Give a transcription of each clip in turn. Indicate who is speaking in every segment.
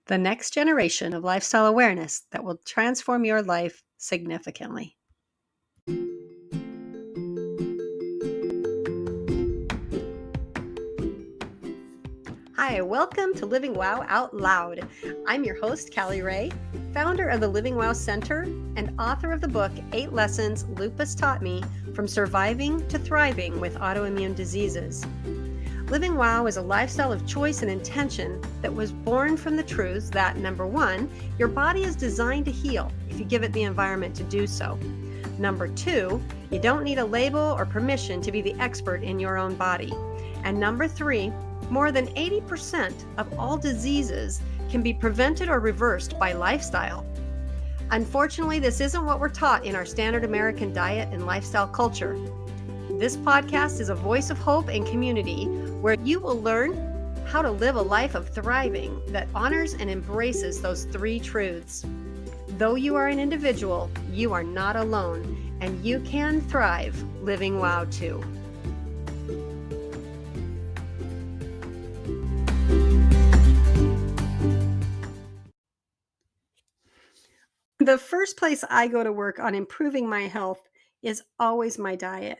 Speaker 1: the next generation of lifestyle awareness that will transform your life significantly. Hi, welcome to Living Wow Out Loud. I'm your host, CallyRae, founder of the Living Wow Center and author of the book, 8 Lessons Lupus Taught Me, From Surviving to Thriving with Autoimmune Diseases. Living Wow is a lifestyle of choice and intention that was born from the truths that, number one, your body is designed to heal if you give it the environment to do so. Number two, you don't need a label or permission to be the expert in your own body. And number three, more than 80% of all diseases can be prevented or reversed by lifestyle. Unfortunately, this isn't what we're taught in our standard American diet and lifestyle culture. This podcast is a voice of hope and community where you will learn how to live a life of thriving that honors and embraces those three truths. Though you are an individual, you are not alone, and you can thrive living wow too. The first place I go to work on improving my health is always my diet.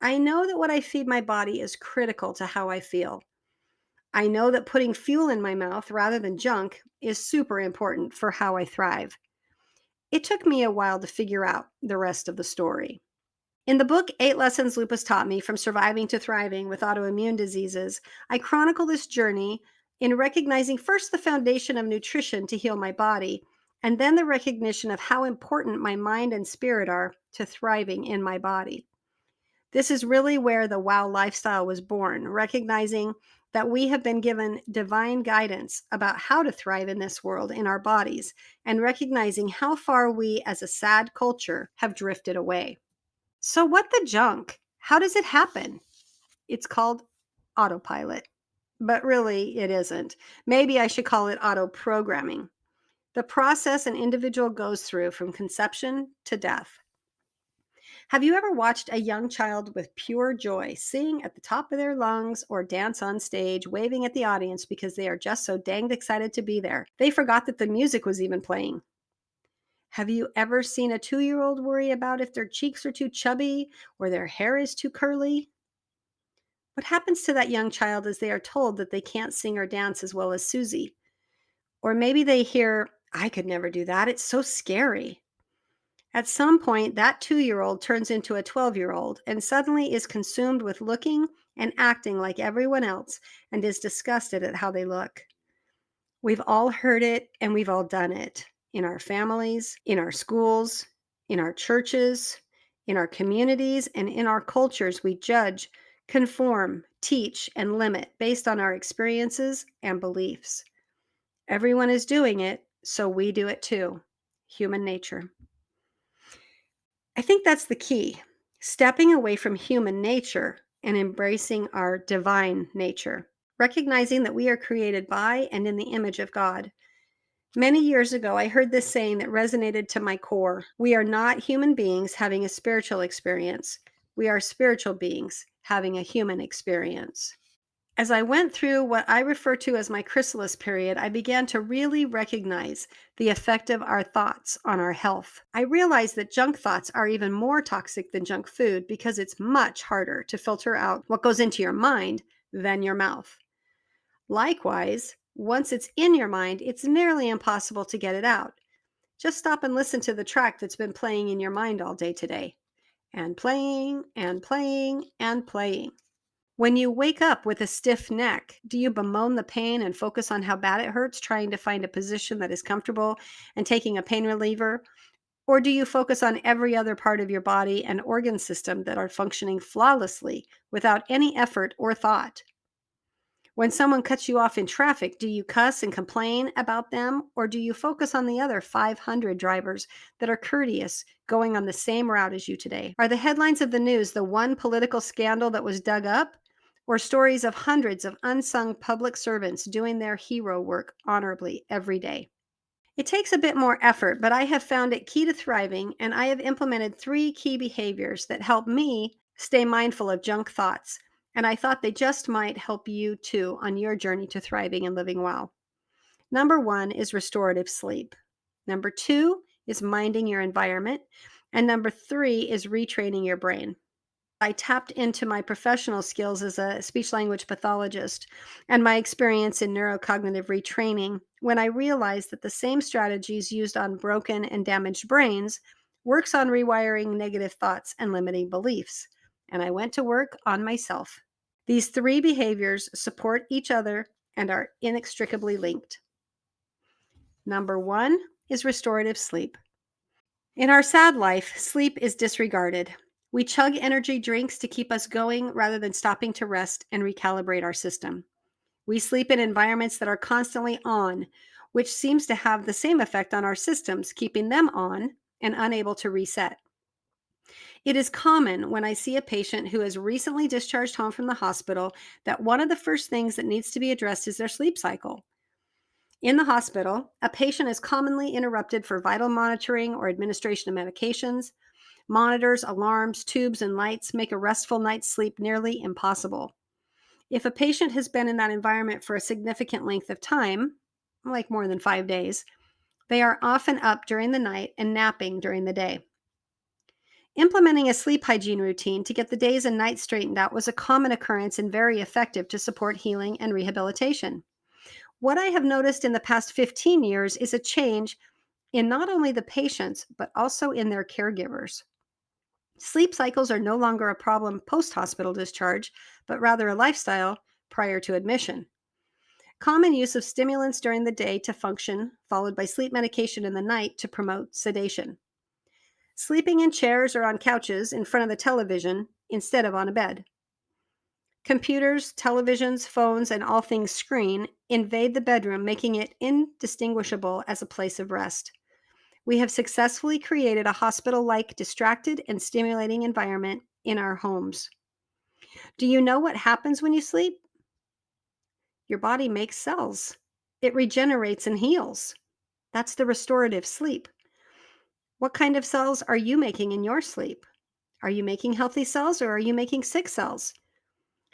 Speaker 1: I know that what I feed my body is critical to how I feel. I know that putting fuel in my mouth rather than junk is super important for how I thrive. It took me a while to figure out the rest of the story. In the book, 8 Lessons Lupus Taught Me, From Surviving to Thriving with Autoimmune Diseases, I chronicle this journey in recognizing first the foundation of nutrition to heal my body, and then the recognition of how important my mind and spirit are to thriving in my body. This is really where the WOW lifestyle was born, recognizing that we have been given divine guidance about how to thrive in this world in our bodies, and recognizing how far we as a sad culture have drifted away. So, what the junk? How does it happen? It's called autopilot, but really it isn't. Maybe I should call it auto programming. The process an individual goes through from conception to death. Have you ever watched a young child with pure joy sing at the top of their lungs or dance on stage, waving at the audience because they are just so danged excited to be there? They forgot that the music was even playing. Have you ever seen a 2-year-old worry about if their cheeks are too chubby or their hair is too curly? What happens to that young child is they are told that they can't sing or dance as well as Susie. Or maybe they hear, I could never do that. It's so scary. At some point, that 2-year-old turns into a 12-year-old and suddenly is consumed with looking and acting like everyone else and is disgusted at how they look. We've all heard it and we've all done it in our families, in our schools, in our churches, in our communities, and in our cultures. We judge, conform, teach, and limit based on our experiences and beliefs. Everyone is doing it, so we do it too. Human nature. I think that's the key, stepping away from human nature and embracing our divine nature, recognizing that we are created by and in the image of God. Many years ago, I heard this saying that resonated to my core. We are not human beings having a spiritual experience. We are spiritual beings having a human experience. As I went through what I refer to as my chrysalis period, I began to really recognize the effect of our thoughts on our health. I realized that junk thoughts are even more toxic than junk food because it's much harder to filter out what goes into your mind than your mouth. Likewise, once it's in your mind, it's nearly impossible to get it out. Just stop and listen to the track that's been playing in your mind all day today. And playing, and playing, and playing. When you wake up with a stiff neck, do you bemoan the pain and focus on how bad it hurts, trying to find a position that is comfortable and taking a pain reliever? Or do you focus on every other part of your body and organ system that are functioning flawlessly without any effort or thought? When someone cuts you off in traffic, do you cuss and complain about them, or do you focus on the other 500 drivers that are courteous going on the same route as you today? Are the headlines of the news the one political scandal that was dug up, or stories of hundreds of unsung public servants doing their hero work honorably every day? It takes a bit more effort, but I have found it key to thriving, and I have implemented 3 key behaviors that help me stay mindful of junk thoughts. And I thought they just might help you too on your journey to thriving and living well. Number one is restorative sleep. Number two is minding your environment. And number three is retraining your brain. I tapped into my professional skills as a speech language pathologist and my experience in neurocognitive retraining when I realized that the same strategies used on broken and damaged brains works on rewiring negative thoughts and limiting beliefs. And I went to work on myself. These three behaviors support each other and are inextricably linked. Number one is restorative sleep. In our sad life, sleep is disregarded. We chug energy drinks to keep us going rather than stopping to rest and recalibrate our system. We sleep in environments that are constantly on, which seems to have the same effect on our systems, keeping them on and unable to reset. It is common when I see a patient who has recently discharged home from the hospital that one of the first things that needs to be addressed is their sleep cycle. In the hospital, a patient is commonly interrupted for vital monitoring or administration of medications. Monitors, alarms, tubes, and lights make a restful night's sleep nearly impossible. If a patient has been in that environment for a significant length of time, like more than 5 days, they are often up during the night and napping during the day. Implementing a sleep hygiene routine to get the days and nights straightened out was a common occurrence and very effective to support healing and rehabilitation. What I have noticed in the past 15 years is a change in not only the patients, but also in their caregivers. Sleep cycles are no longer a problem post-hospital discharge, but rather a lifestyle prior to admission. Common use of stimulants during the day to function, followed by sleep medication in the night to promote sedation. Sleeping in chairs or on couches in front of the television instead of on a bed. Computers, televisions, phones, and all things screen invade the bedroom, making it indistinguishable as a place of rest. We have successfully created a hospital-like distracted and stimulating environment in our homes. Do you know what happens when you sleep? Your body makes cells. It regenerates and heals. That's the restorative sleep. What kind of cells are you making in your sleep? Are you making healthy cells or are you making sick cells?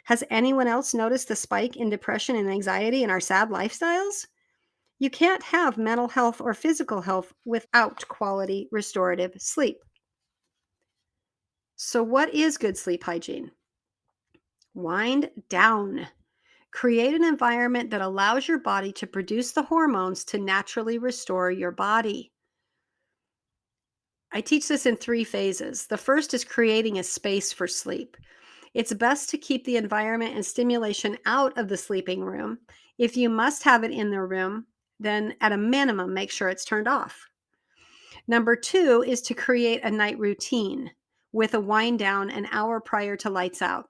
Speaker 1: Has anyone else noticed the spike in depression and anxiety in our sad lifestyles? You can't have mental health or physical health without quality restorative sleep. So, what is good sleep hygiene? Wind down. Create an environment that allows your body to produce the hormones to naturally restore your body. I teach this in 3 phases. The first is creating a space for sleep. It's best to keep the environment and stimulation out of the sleeping room. If you must have it in the room, then at a minimum, make sure it's turned off. Number 2 is to create a night routine with a wind down an hour prior to lights out.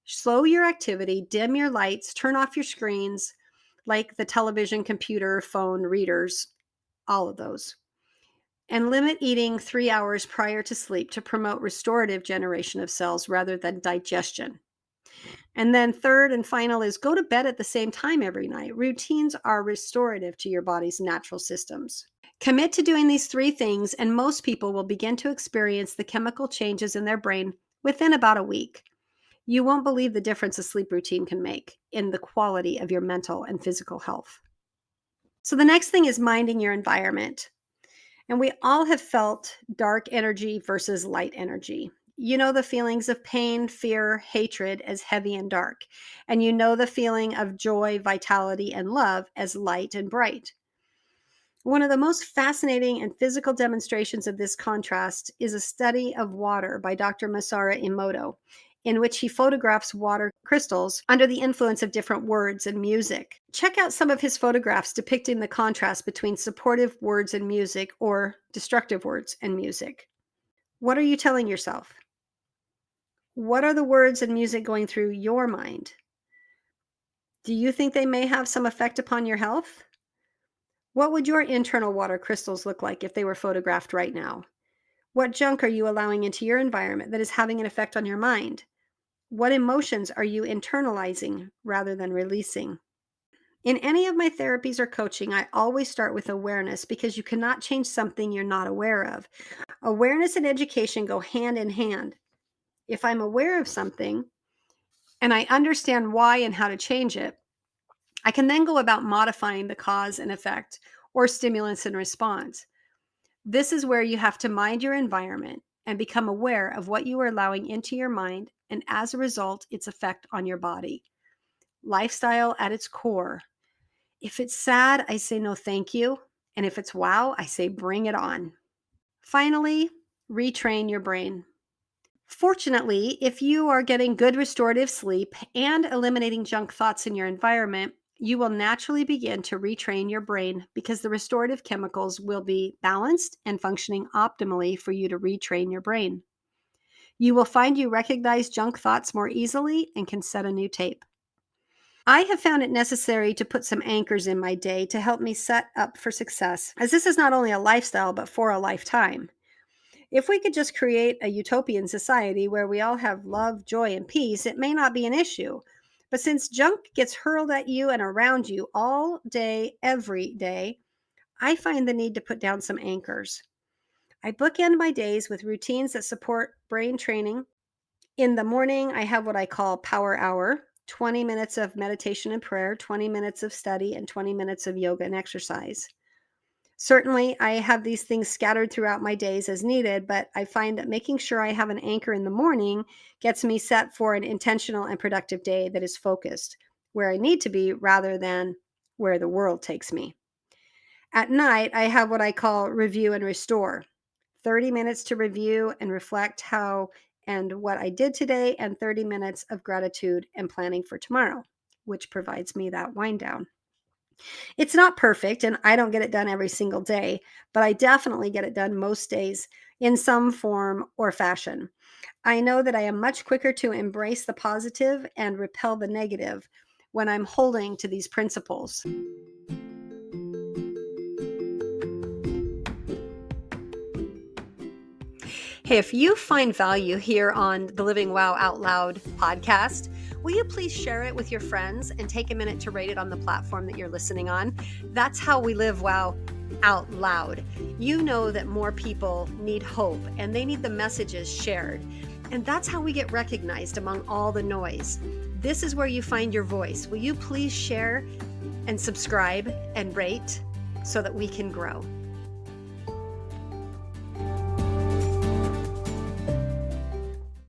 Speaker 1: Slow your activity, dim your lights, turn off your screens, like the television, computer, phone, readers, all of those. And limit eating 3 hours prior to sleep to promote restorative generation of cells rather than digestion. And then third and final is go to bed at the same time every night. Routines are restorative to your body's natural systems. Commit to doing these 3 things, and most people will begin to experience the chemical changes in their brain within about a week. You won't believe the difference a sleep routine can make in the quality of your mental and physical health. So the next thing is minding your environment. And we all have felt dark energy versus light energy. You know the feelings of pain, fear, hatred as heavy and dark. And you know the feeling of joy, vitality, and love as light and bright. One of the most fascinating and physical demonstrations of this contrast is a study of water by Dr. Masaru Emoto, in which he photographs water crystals under the influence of different words and music. Check out some of his photographs depicting the contrast between supportive words and music or destructive words and music. What are you telling yourself? What are the words and music going through your mind? Do you think they may have some effect upon your health? What would your internal water crystals look like if they were photographed right now? What junk are you allowing into your environment that is having an effect on your mind? What emotions are you internalizing rather than releasing? In any of my therapies or coaching, I always start with awareness because you cannot change something you're not aware of. Awareness and education go hand in hand. If I'm aware of something and I understand why and how to change it, I can then go about modifying the cause and effect or stimulants and response. This is where you have to mind your environment and become aware of what you are allowing into your mind and as a result, its effect on your body. Lifestyle at its core. If it's sad, I say no thank you. And if it's wow, I say bring it on. Finally, retrain your brain. Fortunately, if you are getting good restorative sleep and eliminating junk thoughts in your environment, you will naturally begin to retrain your brain because the restorative chemicals will be balanced and functioning optimally for you to retrain your brain. You will find you recognize junk thoughts more easily and can set a new tape. I have found it necessary to put some anchors in my day to help me set up for success, as this is not only a lifestyle, but for a lifetime. If we could just create a utopian society where we all have love, joy, and peace, it may not be an issue. But since junk gets hurled at you and around you all day, every day, I find the need to put down some anchors. I bookend my days with routines that support brain training. In the morning, I have what I call power hour, 20 minutes of meditation and prayer, 20 minutes of study, and 20 minutes of yoga and exercise. Certainly, I have these things scattered throughout my days as needed, but I find that making sure I have an anchor in the morning gets me set for an intentional and productive day that is focused where I need to be rather than where the world takes me. At night, I have what I call review and restore. 30 minutes to review and reflect how and what I did today, and 30 minutes of gratitude and planning for tomorrow, which provides me that wind down. It's not perfect, and I don't get it done every single day, but I definitely get it done most days in some form or fashion. I know that I am much quicker to embrace the positive and repel the negative when I'm holding to these principles. Hey, if you find value here on the Living Wow Out Loud podcast, will you please share it with your friends and take a minute to rate it on the platform that you're listening on? That's how we live wow out loud. You know that more people need hope and they need the messages shared. And that's how we get recognized among all the noise. This is where you find your voice. Will you please share and subscribe and rate so that we can grow?